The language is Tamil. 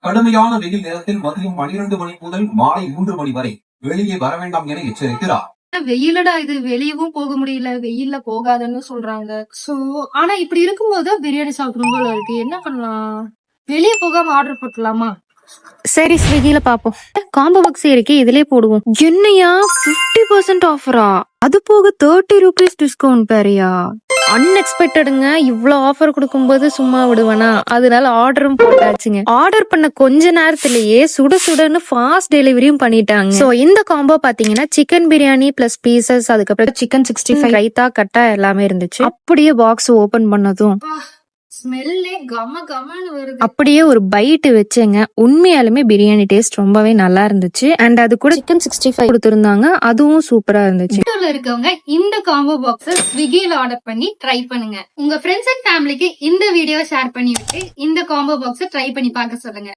கடுமையான வெயில் நேரத்தில் மதியம் 12 மணி முதல் மாலை 3 மணி வரை வெளியே வர வேண்டாம் என எச்சரிக்கிறார். வெயிலடா இது, வெளியவும் போக முடியல, வெயில்ல போகாதன்னு சொல்றாங்க. சோ ஆனா இப்படி இருக்கும்போது பிரியாணி சாப்பிடணும் போல இருக்கு. என்ன பண்ணலாம்? வெளியே போகாம ஆர்டர் போட்டுலாமா? சரி, ஸ்விக்கில பாப்போம். காம்போ பாக்ஸ் இருக்கு, இதுலயே போடுவோம். என்னையா 50% ஆஃபரா? அது போக 30 ரூபீஸ் டிஸ்கவுண்ட் பேரியா? அன்எக்ஸ்பெக்டடுங்க. இவ்வளவு ஆஃபர் கொடுக்கும்போது சும்மா விடுவேனா? அதனால ஆர்டரும் போட்டாச்சுங்க. ஆர்டர் பண்ண கொஞ்ச நேரத்திலேயே சுட சுடன்னு ஃபாஸ்ட் டெலிவரியும் பண்ணிட்டாங்க. சோ இந்த காம்போ பாத்தீங்கன்னா சிக்கன் பிரியாணி பிளஸ் பீசஸ், அதுக்கப்புறம் சிக்கன் 65, ரைத்தா, கட்டா எல்லாமே இருந்துச்சு. அப்படியே பாக்ஸ் ஓபன் பண்ணதும் ஸ்மெல்லே கம கமன்னு வருது. அப்படியே ஒரு பைட் வச்சேங்க. உண்மையாலுமே பிரியாணி டேஸ்ட் ரொம்பவே நல்லா இருந்துச்சு. அண்ட் அது கூட சிக்கன் 65 கொடுத்திருந்தாங்க, அதுவும் சூப்பரா இருந்துச்சு. வீட்டுல இருக்கவங்க இந்த காம்போ பாக்ஸ் ஸ்விக்கில ஆர்டர் பண்ணி ட்ரை பண்ணுங்க. உங்க ஃப்ரெண்ட்ஸ் அண்ட் ஃபேமிலிக்கு இந்த வீடியோ ஷேர் பண்ணி விட்டு இந்த காம்போ பாக்ஸ் ட்ரை பண்ணி பார்க்க சொல்லுங்க.